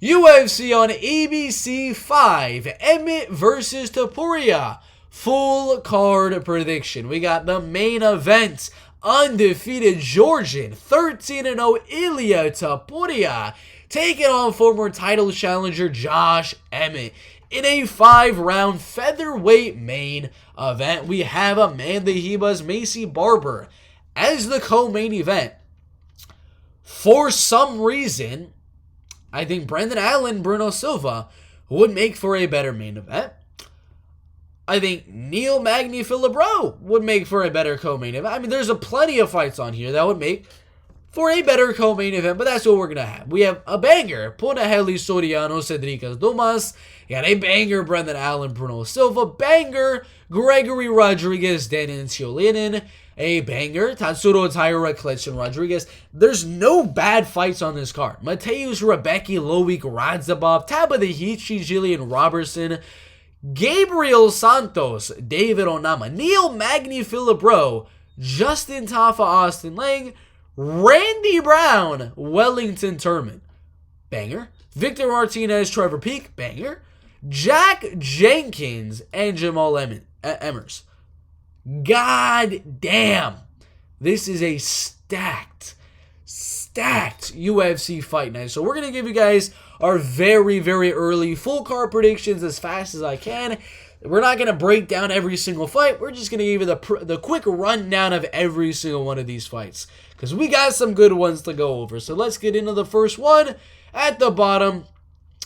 UFC on ABC 5, Emmett versus Topuria. Full card prediction. We got the main event. Undefeated Georgian, 13-0 Ilia Topuria, taking on former title challenger Josh Emmett. In a 5-round featherweight main event, we have Amanda Ribas Macy Barber as the co-main event. For some reason, I think Brendan Allen, Bruno Silva would make for a better main event. I think Neil Magny Rowe would make for a better co-main event. I mean, there's plenty of fights on here that would make for a better co-main event, but that's what we're going to have. We have a banger, Punaheli Soriano, Cedricas Dumas. You got a banger, Brendan Allen, Bruno Silva. Banger, Gregory Rodriguez, Danin Ciolinin. A banger, Tatsuro Tyra, Klechen Rodriguez. There's no bad fights on this card. Mateus Rebecci, Loic Razabov, Tafa the Hichi, Jillian Roberson, Gabriel Santos, David Onama, Neil Magny, Philip Rowe, Justin Tafa, Austin Lang, Randy Brown, Wellington Turman. Banger. Victor Martinez, Trevor Peek. Banger. Jack Jenkins and Jamal Emmers. God damn. This is a stacked UFC fight night. So we're going to give you guys our very, very early full card predictions as fast as I can. We're not going to break down every single fight. We're just going to give you the quick rundown of every single one of these fights, because we got some good ones to go over. So let's get into the first one. At the bottom,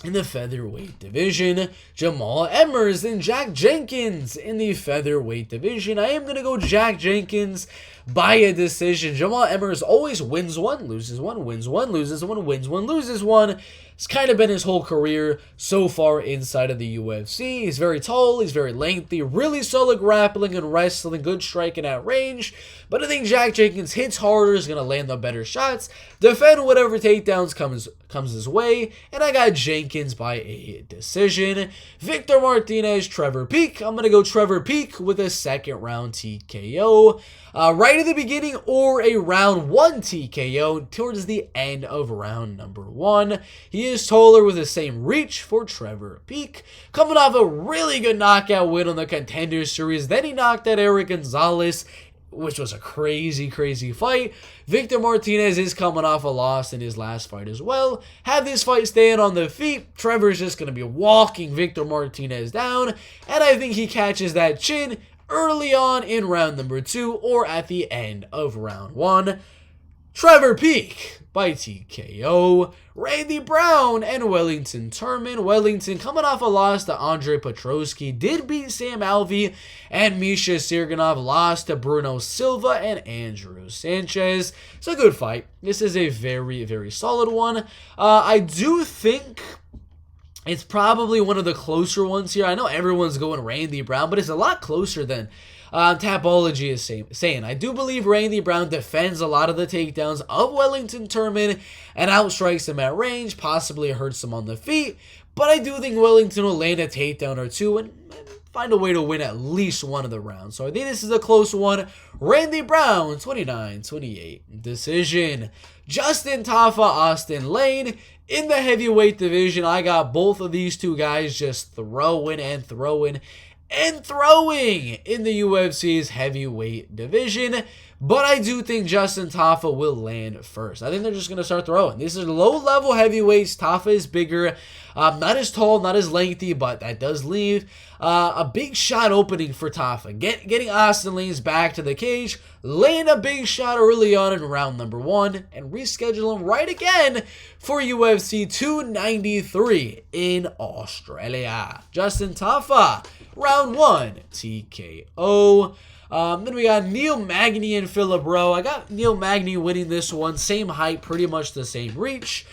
in the featherweight division, Jamal Emmers and Jack Jenkins in the featherweight division. I am going to go Jack Jenkins by a decision. Jamal Emmers always wins one, loses one, wins one, loses one, wins one, loses one. It's kind of been his whole career so far inside of the UFC. He's very tall, he's very lengthy, really solid grappling and wrestling, good striking at range. But I think Jack Jenkins hits harder, is going to land the better shots, defend whatever takedowns comes his way, and I got Jenkins by a decision. Victor Martinez, Trevor Peek. I'm going to go Trevor Peek with a second round TKO. Right at the beginning or a round 1 TKO towards the end of round number 1. He is taller with the same reach for Trevor Peek. Coming off a really good knockout win on the Contender Series. Then he knocked out Eric Gonzalez, which was a crazy fight. Victor Martinez is coming off a loss in his last fight as well. Have this fight staying on the feet. Trevor's just going to be walking Victor Martinez down. And I think he catches that chin early on in round number 2 or at the end of round 1. Trevor Peek by TKO. Randy Brown and Wellington Turman. Wellington coming off a loss to Andre Petroski. Did beat Sam Alvey and Misha Sirganov. Lost to Bruno Silva and Andrew Sanchez. It's a good fight. This is a very, very solid one. I do think it's probably one of the closer ones here. I know everyone's going Randy Brown, but it's a lot closer than Tapology is saying. I do believe Randy Brown defends a lot of the takedowns of Wellington Turman and outstrikes him at range, possibly hurts him on the feet, but I do think Wellington will land a takedown or two and find a way to win at least one of the rounds. So I think this is a close one. Randy Brown, 29-28 decision. Justin Tafa, Austin Lane. In the heavyweight division, I got both of these two guys just throwing in the UFC's heavyweight division. But I do think Justin Tafa will land first. I think they're just going to start throwing. These are low-level heavyweights. Tafa is bigger. Not as tall, not as lengthy, but that does leave a big shot opening for Tafa. Getting Austin Lane's back to the cage, land a big shot early on in round number 1, and reschedule him right again for UFC 293 in Australia. Justin Tafa, round 1, TKO. Then we got Neil Magny and Philip Rowe. I got Neil Magny winning this one. Same height, pretty much the same reach.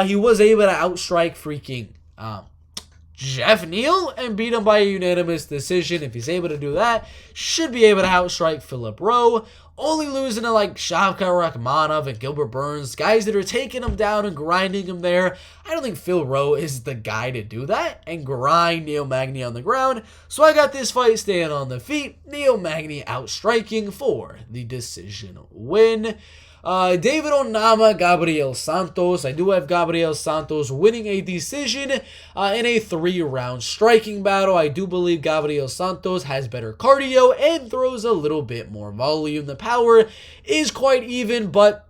He was able to outstrike freaking Jeff Neal and beat him by a unanimous decision. If he's able to do that, should be able to outstrike Philip Rowe. Only losing to like Shavkat Rakhmonov and Gilbert Burns, guys that are taking him down and grinding him there. I don't think Phil Rowe is the guy to do that and grind Neil Magny on the ground. So I got this fight staying on the feet. Neil Magny outstriking for the decision win. David Onama, Gabriel Santos. I do have Gabriel Santos winning a decision in a 3-round striking battle. I do believe Gabriel Santos has better cardio and throws a little bit more volume. The power is quite even, but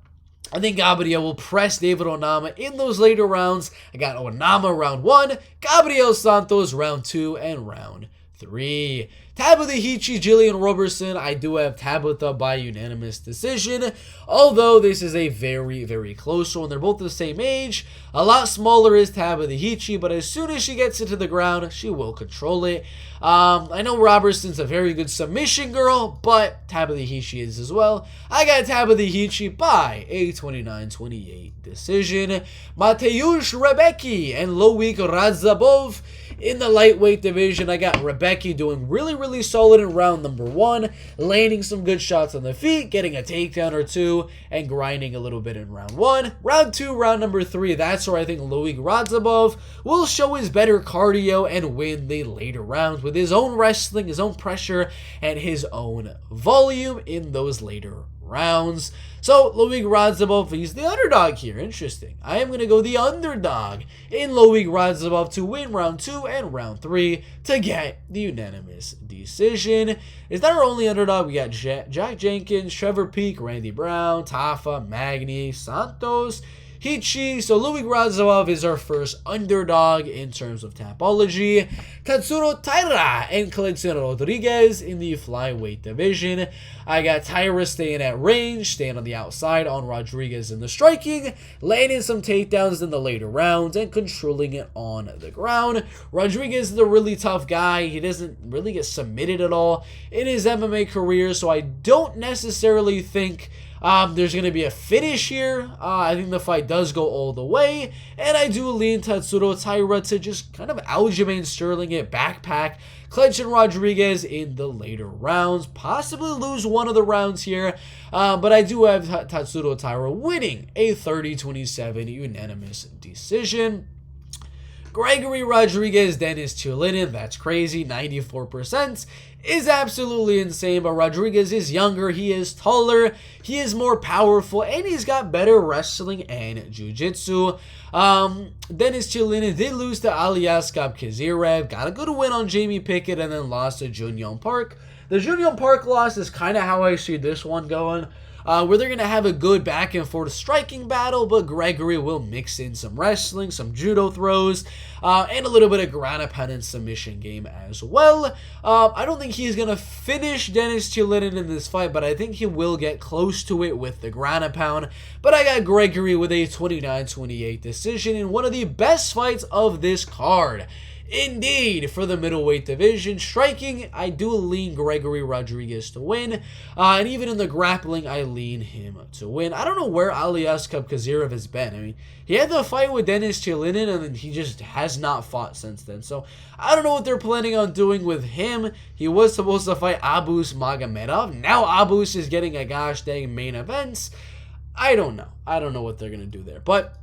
I think Gabriel will press David Onama in those later rounds. I got Onama round 1, Gabriel Santos round 2, and round 3. Tabitha Hichi, Jillian Roberson. I do have Tabitha by unanimous decision, although this is a very, very close one. They're both the same age. A lot smaller is Tabitha Hichi, but as soon as she gets into the ground, she will control it. I know Roberson's a very good submission girl, but Tabitha Hichi is as well. I got Tabitha Hichi by a 29-28 decision. Mateusz Rebecci and Loic Razabov. In the lightweight division, I got Rebecci doing really, really solid in round number 1, landing some good shots on the feet, getting a takedown or 2, and grinding a little bit in round 1. Round 2, round number 3, that's where I think Loic Razabov will show his better cardio and win the later rounds with his own wrestling, his own pressure, and his own volume in those later rounds. So, Loic Razabov, he's the underdog here. Interesting. I am going to go the underdog in Loic Razabov to win round 2 and round 3 to get the unanimous decision. Is that our only underdog? We got Jack Jenkins, Trevor Peak, Randy Brown, Tafa, Magny, Santos, Hichi. So Loic Razabov is our first underdog in terms of Tapology. Tatsuro Tyra and Clinton Rodriguez in the flyweight division. I got Tyra staying at range, staying on the outside on Rodriguez in the striking, landing some takedowns in the later rounds, and controlling it on the ground. Rodriguez is a really tough guy. He doesn't really get submitted at all in his MMA career, so I don't necessarily think there's going to be a finish here. I think the fight does go all the way, and I do lean Tatsuro Taira to just kind of Aljamain Sterling it, backpack, clinching Rodriguez in the later rounds, possibly lose one of the rounds here, but I do have Tatsuro Taira winning a 30-27 unanimous decision. Gregory Rodriguez, Dennis Chilinin, that's crazy, 94%. Is absolutely insane, but Rodriguez is younger, he is taller, he is more powerful, and he's got better wrestling and jiu-jitsu. Dennis Chilinin did lose to Aliaskhab Kazirev, got a good win on Jamie Pickett, and then lost to Junyoung Park. The Junyoung Park loss is kind of how I see this one going. Where they're going to have a good back and forth striking battle, but Gregory will mix in some wrestling, some judo throws, and a little bit of ground and pound and submission game as well. I don't think he's going to finish Dennis Chilinin in this fight, but I think he will get close to it with the ground and pound. But I got Gregory with a 29-28 decision in one of the best fights of this card. Indeed, for the middleweight division, striking, I do lean Gregory Rodriguez to win, and even in the grappling, I lean him to win. I don't know where Aliaskhab Kazirev has been. I mean, he had the fight with Dennis Chilinin, and he just has not fought since then, so I don't know what they're planning on doing with him. He was supposed to fight Abus Magomedov. Now Abus is getting a gosh dang main event. I don't know. I don't know what they're going to do there, but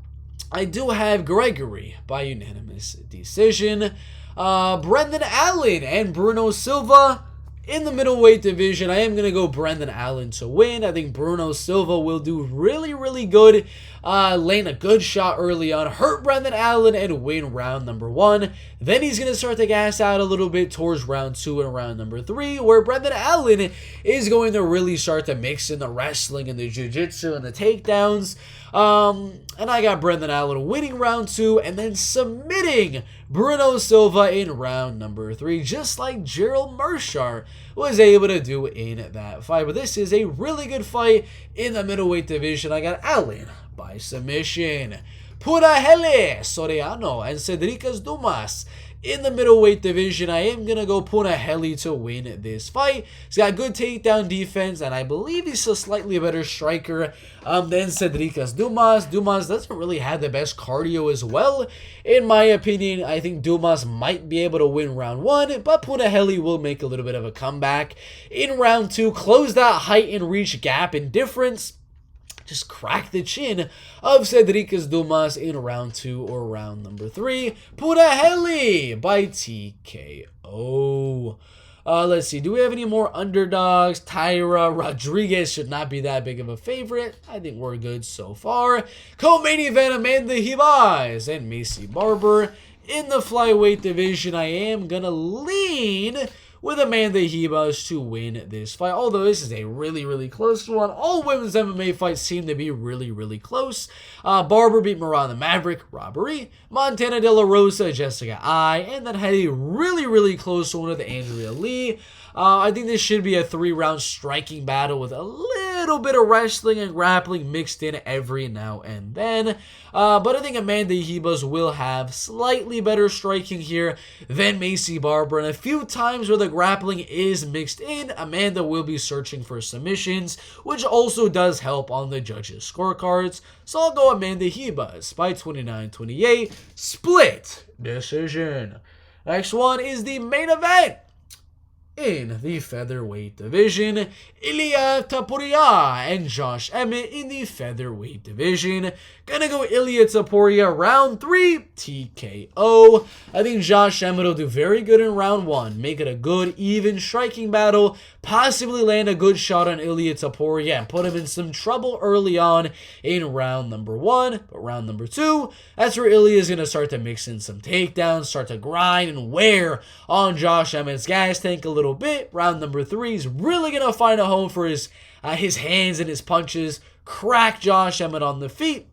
I do have Gregory by unanimous decision. Brendan Allen and Bruno Silva in the middleweight division. I am going to go Brendan Allen to win. I think Bruno Silva will do really, really good. Land a good shot early on, hurt Brendan Allen, and win round number 1. Then he's going to start to gas out a little bit towards round 2 and round number 3, where Brendan Allen is going to really start to mix in the wrestling and the jiu-jitsu and the takedowns. And I got Brendan Allen winning round 2 and then submitting Bruno Silva in round number 3, just like Gerald Mearshart was able to do in that fight. But this is a really good fight in the middleweight division. I got Allen by submission. Punahele, Soriano, and Cedricas Dumas in the middleweight division. I am going to go Punahele to win this fight. He's got good takedown defense, and I believe he's a slightly better striker than Cedricas Dumas. Dumas doesn't really have the best cardio as well. In my opinion, I think Dumas might be able to win round 1, but Punahele will make a little bit of a comeback in round 2, close that height and reach gap and difference. Just crack the chin of Cedricas Dumas in round 2 or round number 3. Punahele by TKO. Let's see. Do we have any more underdogs? Tyra, Rodriguez should not be that big of a favorite. I think we're good so far. Co-main event, Amanda Ribas and Macy Barber. In the flyweight division, I am going to lean with Amanda Ribas to win this fight. Although this is a really, really close one. All women's MMA fights seem to be really, really close. Barber beat Miranda Maverick, robbery. Montana De La Rosa, Jessica I. And then had a really, really close one with Andrea Lee. I think this should be a 3-round striking battle with a little bit of wrestling and grappling mixed in every now and then. But I think Amanda Ribas will have slightly better striking here than Macy Barber. And a few times where the grappling is mixed in, Amanda will be searching for submissions, which also does help on the judges' scorecards. So I'll go Amanda Ribas by 29-28, split decision. Next one is the main event. In the featherweight division, Ilia Topuria and Josh Emmett in the featherweight division. Gonna go Ilia Topuria round 3, TKO. I think Josh Emmett will do very good in round 1. Make it a good, even striking battle. Possibly land a good shot on Ilia Topuria and put him in some trouble early on in round number 1. But round number 2, that's where Ilia is gonna start to mix in some takedowns, start to grind and wear on Josh Emmett's gas tank a little bit. Round number 3 is really gonna find a home for his hands and his punches. Crack Josh Emmett on the feet.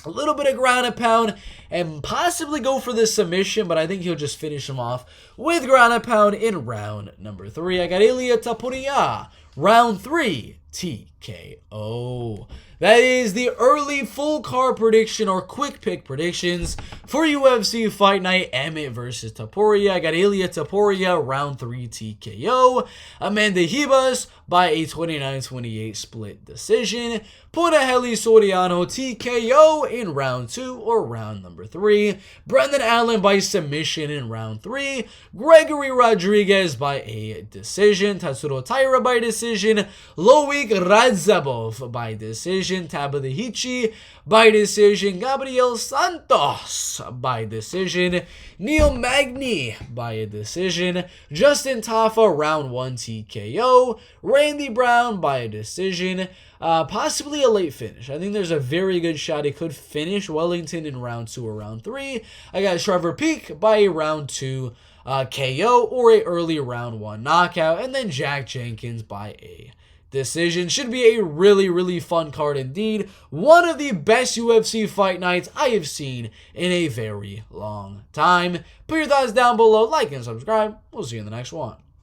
A little bit of ground and pound and possibly go for this submission, but I think he'll just finish him off with ground and pound in round number 3. I got Ilia Topuria, round 3, TKO. That is the early full card prediction or quick pick predictions for UFC Fight Night Emmett versus Topuria. I got Ilia Topuria, round 3 TKO. Amanda Ribas by a 29-28 split decision. Punahele Soriano TKO in round 2 or round number 3. Brendan Allen by submission in round 3. Gregory Rodriguez by a decision. Tatsuro Tyra by decision. Loic Razabov by decision. Tabitha Hichi by decision. Gabriel Santos by decision. Neil Magny by a decision. Justin Tafa round 1 TKO. Randy Brown by a decision. Possibly a late finish. I think there's a very good shot he could finish Wellington in round 2 or round 3. I got Trevor Peek by a round 2 KO or a early round 1 knockout. And then Jack Jenkins by a decision. Should be a really, really fun card indeed. One of the best UFC fight nights I have seen in a very long time. Put your thoughts down below, like and subscribe. We'll see you in the next one.